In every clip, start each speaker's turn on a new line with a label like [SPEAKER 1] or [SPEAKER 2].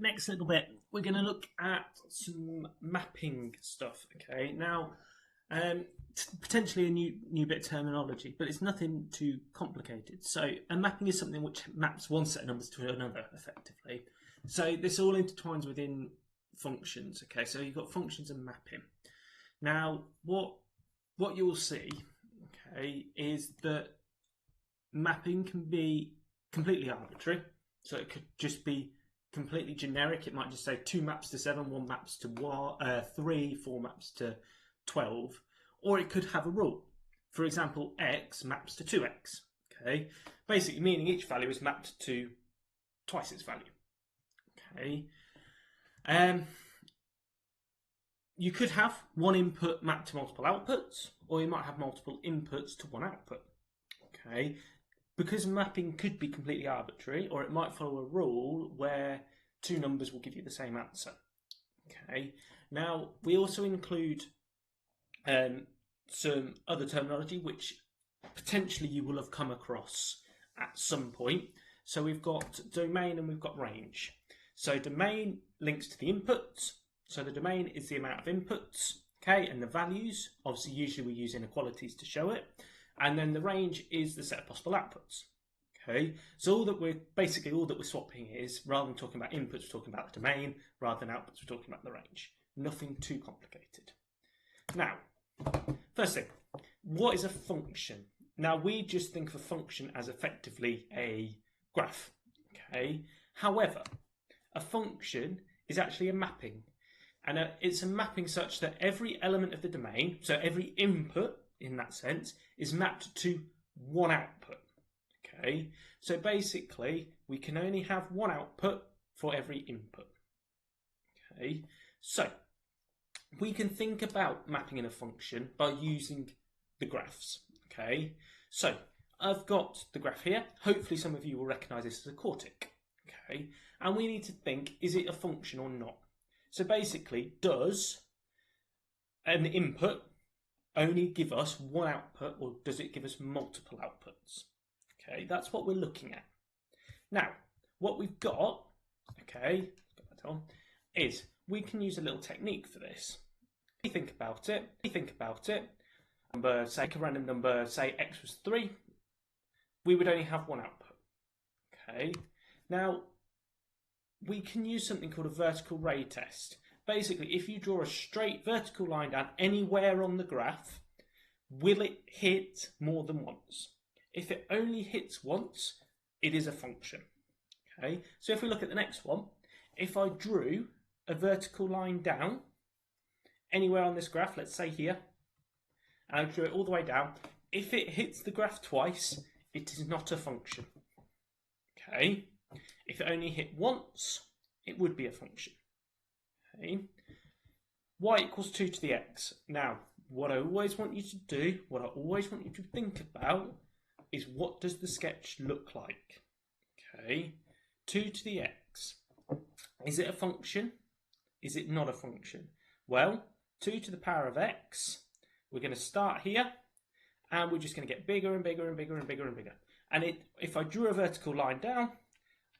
[SPEAKER 1] next little bit, we're going to look at some mapping stuff. Okay, now potentially a new bit of terminology, but it's nothing too complicated. So a mapping is something which maps one set of numbers to another, effectively. So this all intertwines within functions. Okay, so you've got functions and mapping. Now, what you'll see, okay, is that mapping can be completely arbitrary. So it could just be completely generic. It might just say 2 maps to 7, 1 maps to 3, 4 maps to 12. Or it could have a rule. For example, x maps to 2x. Okay, basically meaning each value is mapped to twice its value. Okay. You could have one input mapped to multiple outputs, or you might have multiple inputs to one output. Okay, because mapping could be completely arbitrary, or it might follow a rule where 2 numbers will give you the same answer. Okay, now we also include some other terminology which potentially you will have come across at some point. So we've got domain and we've got range. So domain links to the inputs. So the domain is the amount of inputs, okay, and the values. Obviously, usually we use inequalities to show it. And then the range is the set of possible outputs. Okay, so all that we're swapping is, rather than talking about inputs, we're talking about the domain. Rather than outputs, we're talking about the range. Nothing too complicated. Now, first thing, what is a function? Now, we just think of a function as effectively a graph. Okay, however, a function is actually a mapping. And it's a mapping such that every element of the domain, so every input in that sense, is mapped to one output. Okay, so basically we can only have one output for every input. Okay, so we can think about mapping in a function by using the graphs. Okay, so I've got the graph here. Hopefully some of you will recognise this as a quartic. Okay, and we need to think, is it a function or not? So basically, does an input only give us one output, or does it give us multiple outputs? Okay, that's what we're looking at. Now, what we've got, okay, is we can use a little technique for this. If you think about it, number, say a random number, say x was 3, we would only have one output. Okay, now we can use something called a vertical ray test. Basically, if you draw a straight vertical line down anywhere on the graph, will it hit more than once? If it only hits once, it is a function. Okay, so if we look at the next one, if I drew a vertical line down anywhere on this graph, let's say here, and I drew it all the way down, if it hits the graph twice, it is not a function. Okay, if it only hit once, it would be a function. Okay, y equals 2 to the x. Now, what I always want you to do, what I always want you to think about, is what does the sketch look like? Okay, 2 to the x. Is it a function? Is it not a function? Well, 2 to the power of x, we're going to start here, and we're just going to get bigger and bigger and bigger and bigger and bigger. And if I drew a vertical line down,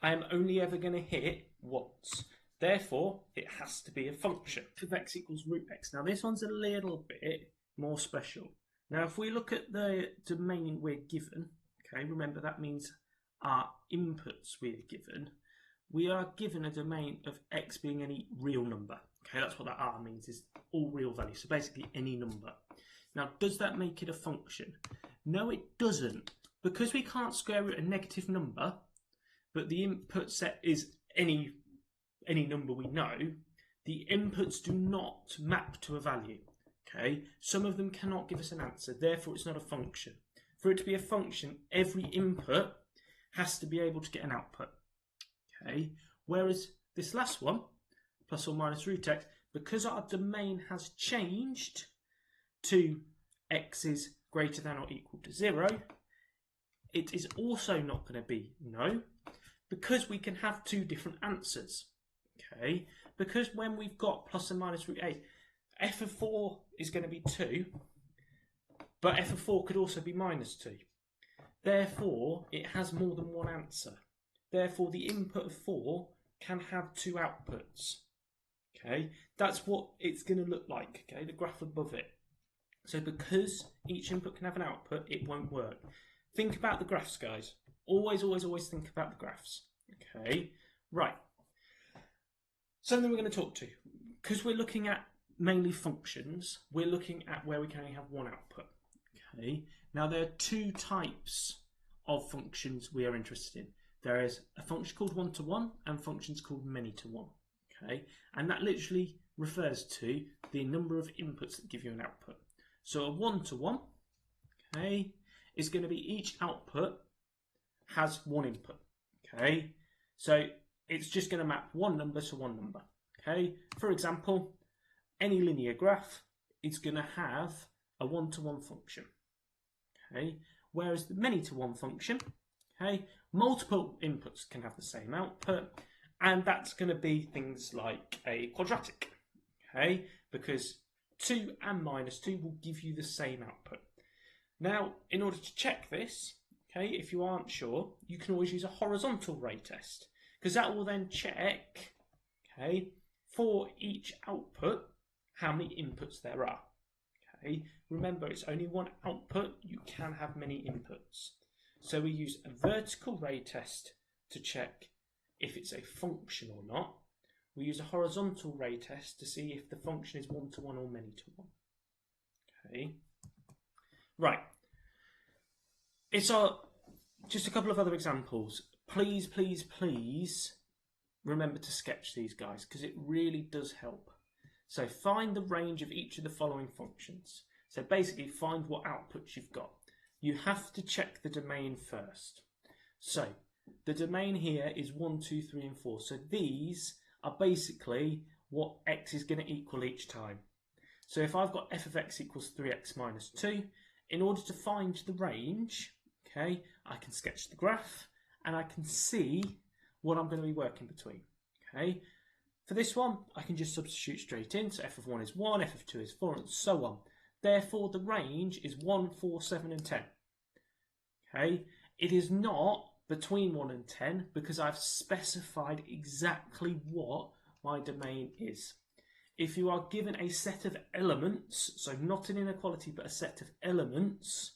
[SPEAKER 1] I am only ever going to hit once. Therefore, it has to be a function. Of x equals root x. Now, this one's a little bit more special. Now, if we look at the domain we're given, okay, remember that means our inputs we're given. We are given a domain of x being any real number. Okay, that's what that R means, is all real values. So basically any number. Now, does that make it a function? No, it doesn't. Because we can't square root a negative number, but the input set is any number we know, the inputs do not map to a value. Okay, some of them cannot give us an answer, therefore it's not a function. For it to be a function, every input has to be able to get an output. Okay, whereas this last one, plus or minus root x, because our domain has changed to x is greater than or equal to 0, it is also not going to be no, because we can have 2 different answers. Okay, because when we've got plus and minus root 8, f of 4 is going to be 2, but f of 4 could also be minus 2. Therefore, it has more than one answer. Therefore, the input of 4 can have two outputs. Okay, that's what it's going to look like. Okay, the graph above it. So because each input can have an output, it won't work. Think about the graphs, guys. Always, always, always think about the graphs. Okay, right. Something we're going to talk to, because we're looking at mainly functions, we're looking at where we can only have one output. Okay, now there are two types of functions we are interested in. There is a function called one-to-one and functions called many-to-one. Okay, and that literally refers to the number of inputs that give you an output. So a one-to-one, okay, is going to be each output has one input. Okay, so it's just going to map one number to one number. Okay, for example, any linear graph is going to have a one-to-one function. Okay, whereas the many-to-one function, okay, multiple inputs can have the same output, and that's going to be things like a quadratic. Okay, because 2 and minus 2 will give you the same output. Now, in order to check this, okay, if you aren't sure, you can always use a horizontal ray test, because that will then check, okay, for each output, how many inputs there are. Okay, remember it's only one output, you can have many inputs. So we use a vertical ray test to check if it's a function or not. We use a horizontal ray test to see if the function is one-to-one or many-to-one. Okay, right. It's just a couple of other examples. Please, please, please remember to sketch these, guys, because it really does help. So find the range of each of the following functions. So basically find what outputs you've got. You have to check the domain first. So the domain here is 1, 2, 3 and 4. So these are basically what x is going to equal each time. So if I've got f of x equals 3x minus 2, in order to find the range, okay, I can sketch the graph and I can see what I'm going to be working between. Okay, for this one, I can just substitute straight in. So f of 1 is 1, f of 2 is 4, and so on. Therefore, the range is 1, 4, 7, and 10. Okay, it is not between 1 and 10 because I've specified exactly what my domain is. If you are given a set of elements, so not an inequality but a set of elements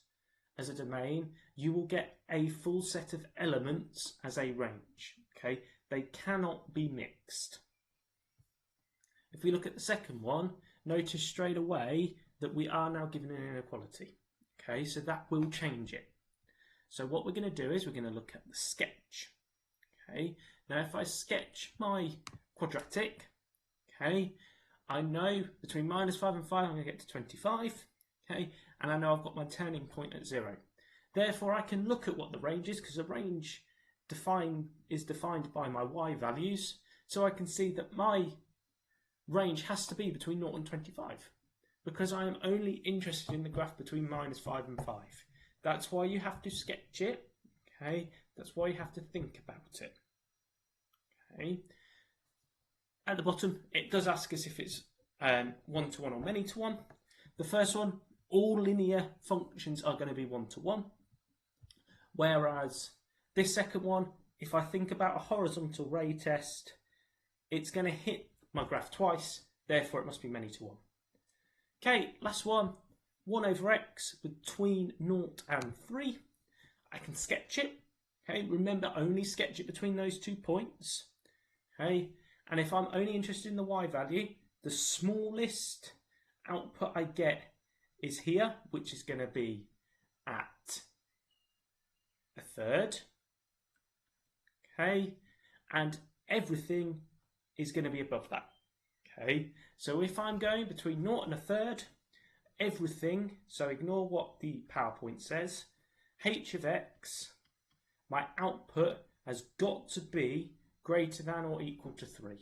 [SPEAKER 1] as a domain, you will get a full set of elements as a range. Okay, they cannot be mixed. If we look at the second one, notice straight away that we are now given an inequality. Okay, so that will change it. So what we're going to do is we're going to look at the sketch. Okay, now if I sketch my quadratic, okay, I know between minus 5 and 5 I'm going to get to 25. Okay, and I know I've got my turning point at 0. Therefore, I can look at what the range is, because the range is defined by my y values. So I can see that my range has to be between 0 and 25, because I am only interested in the graph between minus 5 and 5. That's why you have to sketch it. Okay, that's why you have to think about it. Okay. At the bottom, it does ask us if it's one-to-one or many-to-one. The first one, all linear functions are going to be one-to-one. Whereas this second one, if I think about a horizontal ray test, it's going to hit my graph twice, therefore it must be many-to-one. Okay, last one, 1 over x between 0 and 3. I can sketch it. Okay, remember, only sketch it between those 2 points. Okay, and if I'm only interested in the y value, the smallest output I get is here, which is going to be at a third. Okay, and everything is going to be above that. Okay, so if I'm going between 0 and a third, everything, so ignore what the PowerPoint says, h of x, my output has got to be greater than or equal to 3.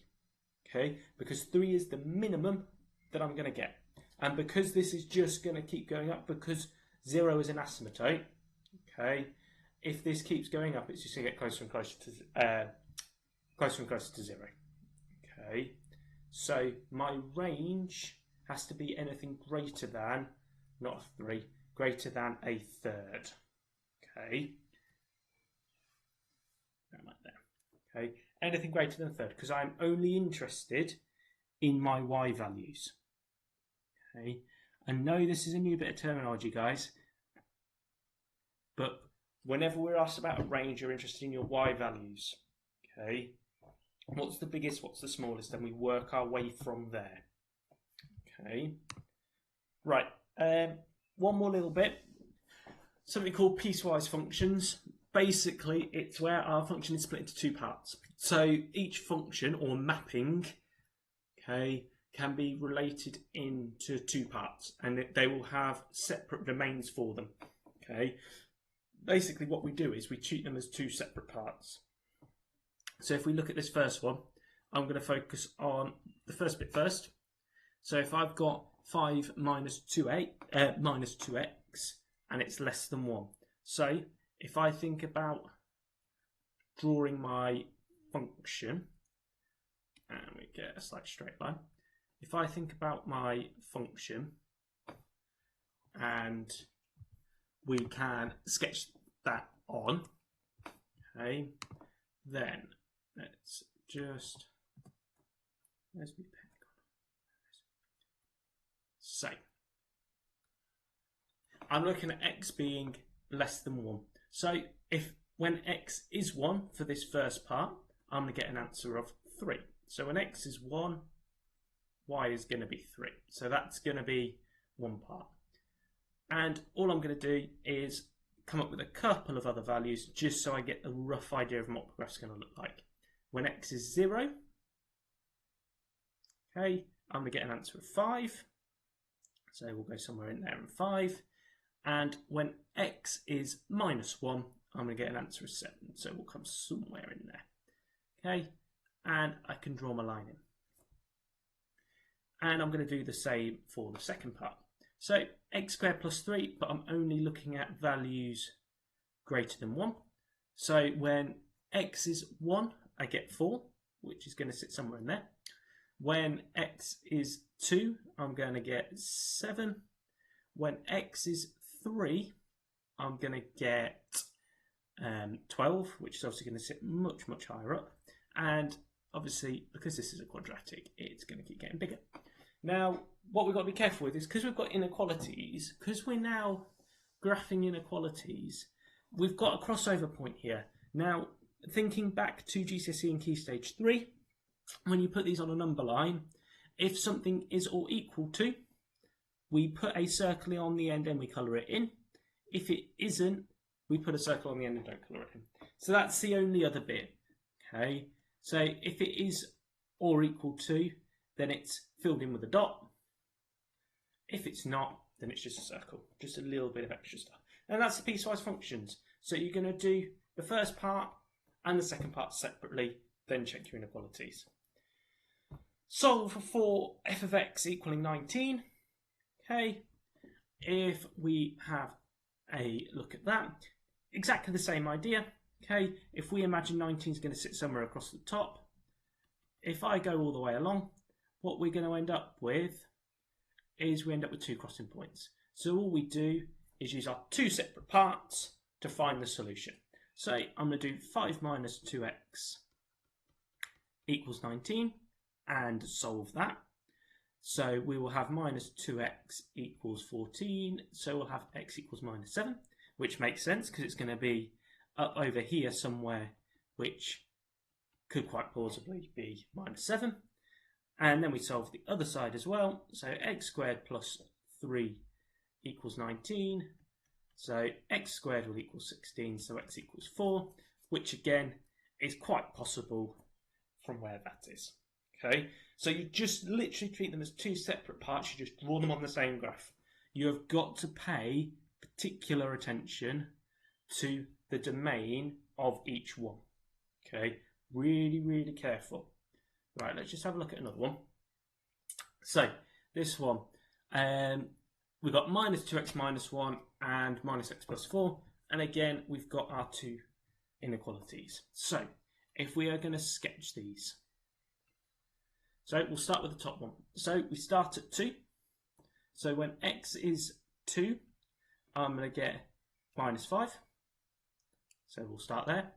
[SPEAKER 1] Okay, because 3 is the minimum that I'm going to get. And because this is just going to keep going up, because 0 is an asymptote, okay, if this keeps going up, it's just going to get closer and closer to 0. Okay, so my range has to be anything greater than, not a 3, greater than a third. Okay, right there. Okay, anything greater than a third, because I'm only interested in my y values. Okay, I know this is a new bit of terminology, guys, but whenever we're asked about a range, you're interested in your y values. Okay, what's the biggest, what's the smallest, and we work our way from there. Okay, right, one more little bit, something called piecewise functions. Basically, it's where our function is split into two parts. So each function or mapping, okay, can be related into two parts, and they will have separate domains for them. Okay, basically what we do is we treat them as two separate parts. So if we look at this first one, I'm going to focus on the first bit first. So if I've got 5 minus 2x, and it's less than 1. So if I think about drawing my function, and we get a slight straight line. If I think about my function, and we can sketch that on, okay, then let's just, where's my pen gone? So I'm looking at x being less than 1. So if when x is 1 for this first part, I'm going to get an answer of 3. So when x is 1, y is going to be 3. So that's going to be one part. And all I'm going to do is come up with a couple of other values just so I get a rough idea of what the graph's going to look like. When x is 0, okay, I'm going to get an answer of 5. So we'll go somewhere in there and 5. And when x is minus 1, I'm going to get an answer of 7. So we'll come somewhere in there. Okay, and I can draw my line in. And I'm going to do the same for the second part. So x squared plus 3, but I'm only looking at values greater than 1. So when x is 1, I get 4, which is going to sit somewhere in there. When x is 2, I'm going to get 7. When x is 3, I'm going to get 12, which is obviously going to sit much, much higher up. And obviously, because this is a quadratic, it's going to keep getting bigger. Now, what we've got to be careful with is because we've got inequalities, because we're now graphing inequalities, we've got a crossover point here. Now, thinking back to GCSE and Key Stage 3, when you put these on a number line, if something is or equal to, we put a circle on the end and we colour it in. If it isn't, we put a circle on the end and don't colour it in. So that's the only other bit. Okay, so if it is or equal to, then it's filled in with a dot. If it's not, then it's just a circle, just a little bit of extra stuff. And that's the piecewise functions. So you're going to do the first part and the second part separately, then check your inequalities. Solve for f of x equaling 19. Okay, if we have a look at that, exactly the same idea. Okay, if we imagine 19 is going to sit somewhere across the top, if I go all the way along, what we're going to end up with is we end up with two crossing points. So all we do is use our two separate parts to find the solution. So I'm going to do 5 minus 2x equals 19 and solve that. So we will have minus 2x equals 14. So we'll have x equals minus 7, which makes sense because it's going to be up over here somewhere, which could quite plausibly be minus 7. And then we solve the other side as well. So x squared plus 3 equals 19. So x squared will equal 16, so x equals 4, which again is quite possible from where that is. Okay, so you just literally treat them as two separate parts, you just draw them on the same graph. You have got to pay particular attention to the domain of each one. Okay, really, really careful. Right, let's just have a look at another one. So this one, we've got minus 2x minus 1 and minus x plus 4. And again, we've got our two inequalities. So if we are going to sketch these, so we'll start with the top one. So we start at 2. So when x is 2, I'm going to get minus 5. So we'll start there.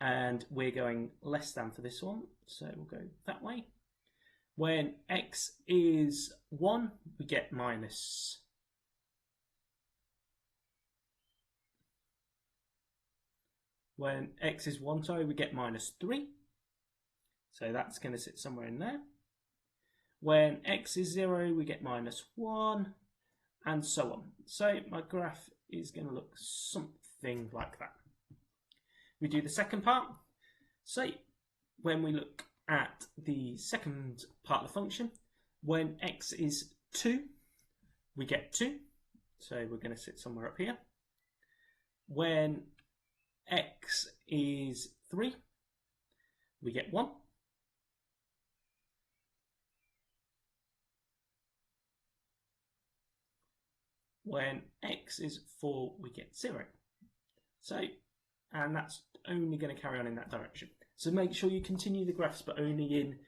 [SPEAKER 1] and we're going less than for this one, so we'll go that way. When x is 1, we get minus. When x is 1, sorry, we get minus 3. So that's going to sit somewhere in there. When x is 0, we get minus 1, and so on. So my graph is going to look something like that. We do the second part. So when we look at the second part of the function, when x is 2, we get 2. So we're going to sit somewhere up here. When x is 3, we get 1. When x is 4, we get 0. So, and that's only going to carry on in that direction. So make sure you continue the graphs, but only in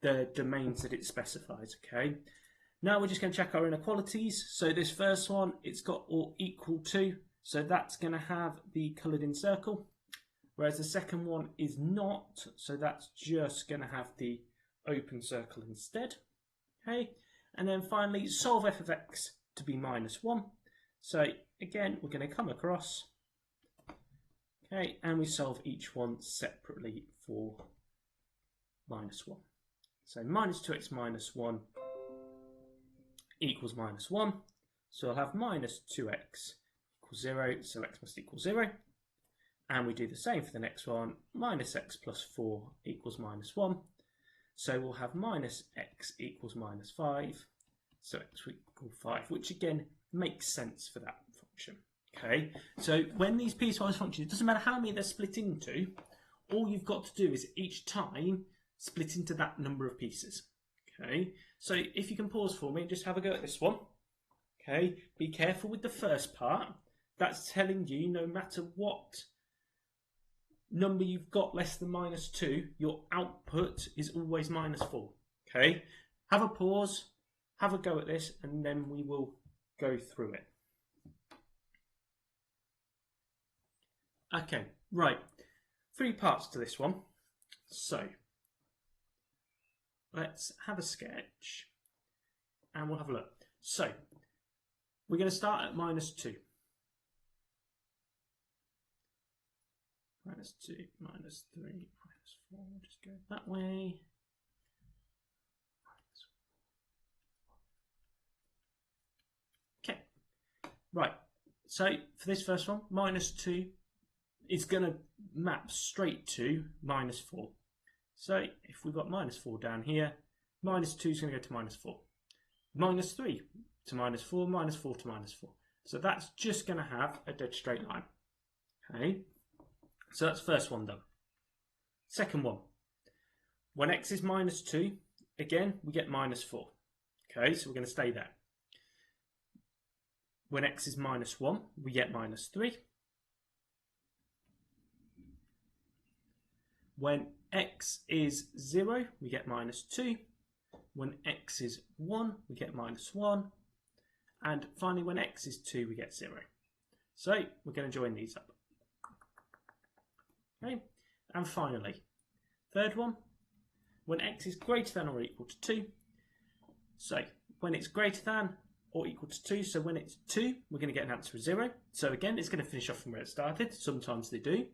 [SPEAKER 1] the domains that it specifies, okay? Now we're just going to check our inequalities. So this first one, it's got or equal to, so that's going to have the coloured in circle. Whereas the second one is not, so that's just going to have the open circle instead, okay? And then finally, solve f of x to be minus 1. So again, we're going to come across, okay, and we solve each one separately for minus 1. So minus 2x minus 1 equals minus 1. So I'll have minus 2x equals 0, so x must equal 0. And we do the same for the next one, minus x plus 4 equals minus 1. So we'll have minus x equals minus 5. So x will equal 5, which again makes sense for that function. Okay, so when these piecewise functions, it doesn't matter how many they're split into, all you've got to do is each time split into that number of pieces. Okay, so if you can pause for me and just have a go at this one. Okay, be careful with the first part. That's telling you no matter what number you've got less than minus 2, your output is always minus 4. Okay, have a pause. Have a go at this and then we will go through it. Okay, right. 3 parts to this one. So, let's have a sketch and we'll have a look. So, we're going to start at minus 2. Minus 2, minus 3, minus 4. We'll just go that way. Right, so for this first one, minus 2 is going to map straight to minus 4. So if we've got minus 4 down here, minus 2 is going to go to minus 4. Minus 3 to minus 4, minus 4 to minus 4. So that's just going to have a dead straight line. Okay, so that's first one done. Second one, when x is minus 2, again, we get minus 4. Okay, so we're going to stay there. When x is minus 1, we get minus 3. When x is 0, we get minus 2. When x is 1, we get minus 1. And finally, when x is 2, we get 0. So we're going to join these up. Okay, and finally, third one, when x is greater than or equal to 2. So when it's greater than or equal to 2, so when it's 2, we're going to get an answer of 0. So again, it's going to finish off from where it started. Sometimes they do.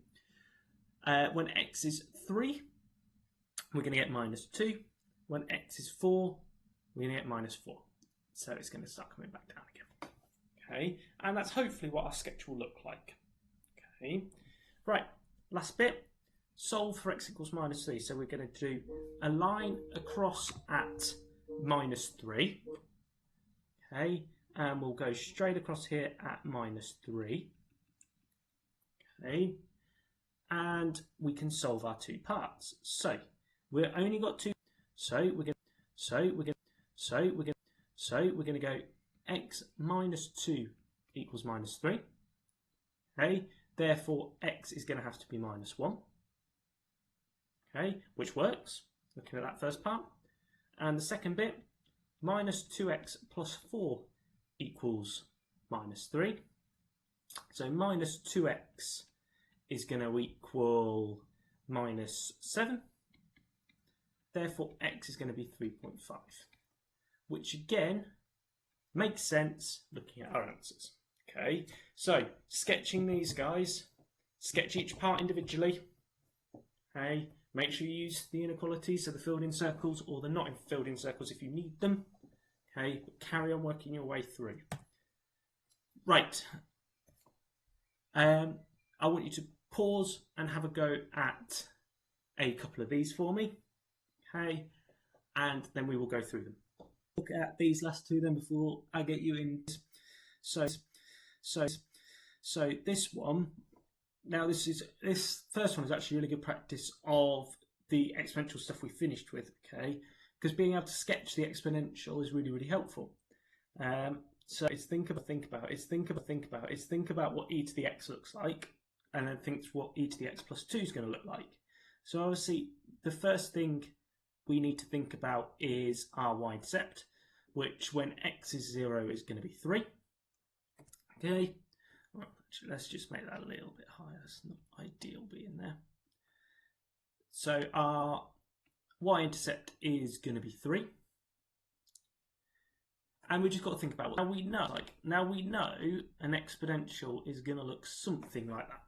[SPEAKER 1] When x is 3, we're going to get minus 2. When x is 4, we're going to get minus 4. So it's going to start coming back down again. Okay, and that's hopefully what our sketch will look like. Okay, right, last bit. Solve for x equals minus 3. So we're going to do a line across at minus 3. Okay, and we'll go straight across here at minus 3. Okay, and we can solve our 2 parts. So we've only got 2. So we're going to go x minus 2 equals minus 3. Okay, therefore x is going to have to be minus 1. Okay, which works. Looking at that first part, and the second bit. Minus 2x plus 4 equals minus 3. So minus 2x is going to equal minus 7. Therefore, x is going to be 3.5, which again makes sense looking at our answers. Okay, so sketching these guys, sketch each part individually. Okay, make sure you use the inequalities, so the filled in circles, or the not filled in circles if you need them. Okay, but carry on working your way through. Right. I want you to pause and have a go at a couple of these for me. Okay, and then we will go through them. Look at these last two then before I get you in. So this one. Now this first one is actually really good practice of the exponential stuff we finished with. Okay, because being able to sketch the exponential is really, really helpful. So it's think about what e to the x looks like, and then think what e to the x plus 2 is going to look like. So obviously the first thing we need to think about is our y-intercept, which when x is 0 is going to be 3. Okay, well, actually, let's just make that a little bit higher. It's not ideal being there. So our y-intercept is going to be 3. And we just got to think about what now we know an exponential is going to look something like that.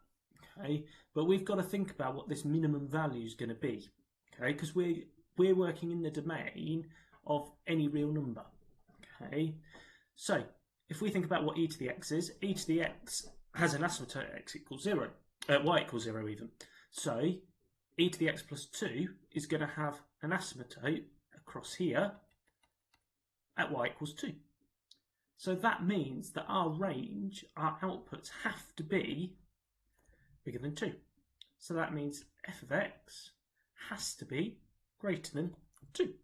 [SPEAKER 1] Okay, but we've got to think about what this minimum value is going to be. Okay, because we're working in the domain of any real number. Okay, so if we think about what e to the x is, e to the x has an asymptote at x equals 0, y equals 0 even. So e to the x plus 2 is going to have an asymptote across here at y equals 2. So that means that our range, our outputs have to be bigger than 2. So that means f of x has to be greater than 2.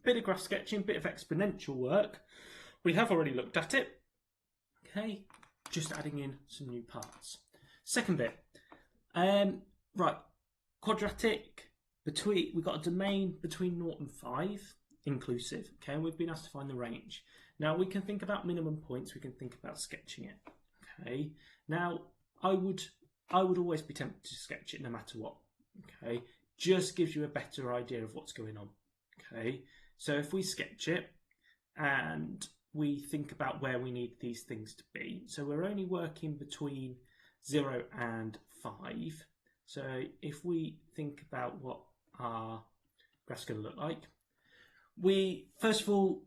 [SPEAKER 1] Bit of graph sketching, bit of exponential work. We have already looked at it. Okay, just adding in some new parts. Second bit. Right, quadratic, we've got a domain between 0 and 5. Inclusive. Okay, we've been asked to find the range. Now we can think about minimum points, we can think about sketching it. Okay, now I would always be tempted to sketch it no matter what. Okay, just gives you a better idea of what's going on. Okay, so if we sketch it and we think about where we need these things to be, so we're only working between 0 and 5. So if we think about what our graph's going to look like, we first of all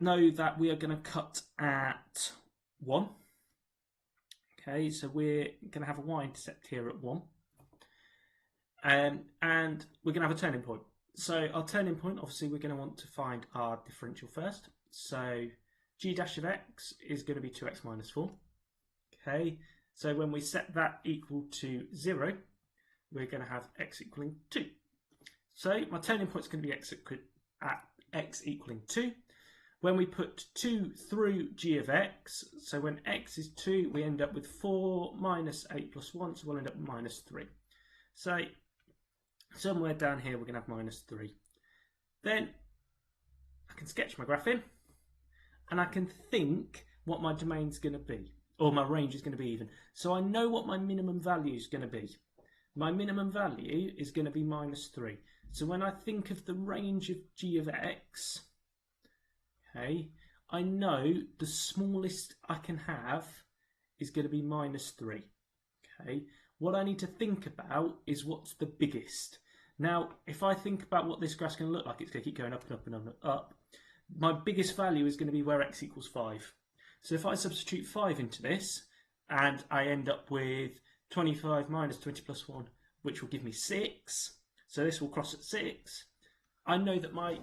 [SPEAKER 1] know that we are going to cut at 1. Okay, so we're going to have a y-intercept here at 1. And we're going to have a turning point. So our turning point, obviously, we're going to want to find our differential first. So g dash of x is going to be 2x minus 4. Okay, so when we set that equal to 0, we're going to have x equaling 2. So my turning point is going to be x equaling 2. When we put 2 through g of x, so when x is 2, we end up with 4 minus 8 plus 1, so we'll end up with minus 3. So somewhere down here we're going to have minus 3. Then I can sketch my graph in, and I can think what my domain's going to be, or my range is going to be even. So I know what my minimum value is going to be. My minimum value is going to be minus 3. So when I think of the range of g of x, okay, I know the smallest I can have is going to be minus 3. Okay, what I need to think about is what's the biggest. Now, if I think about what this graph's going to look like, it's going to keep going up and up and up and up. My biggest value is going to be where x equals 5. So if I substitute 5 into this, and I end up with 25 minus 20 plus 1, which will give me 6. So this will cross at 6. I know that my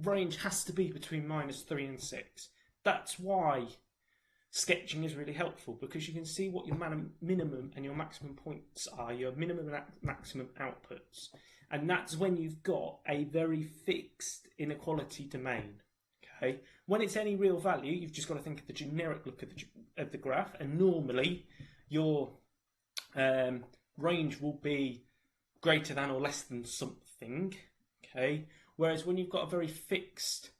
[SPEAKER 1] range has to be between minus 3 and 6. That's why sketching is really helpful, because you can see what your minimum and your maximum points are, your minimum and maximum outputs. And that's when you've got a very fixed inequality domain. Okay, when it's any real value, you've just got to think of the generic look of the graph, and normally your range will be greater than or less than something. Okay, whereas when you've got a very fixed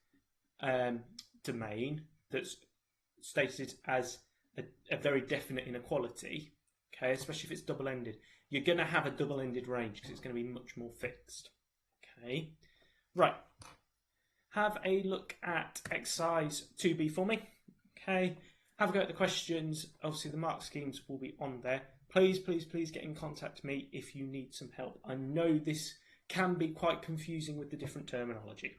[SPEAKER 1] domain that's stated as a very definite inequality, okay, especially if it's double-ended, you're going to have a double-ended range because it's going to be much more fixed. Okay, right. Have a look at exercise 2B for me. Okay, have a go at the questions. Obviously, the mark schemes will be on there. Please, please, please get in contact with me if you need some help. I know this can be quite confusing with the different terminology.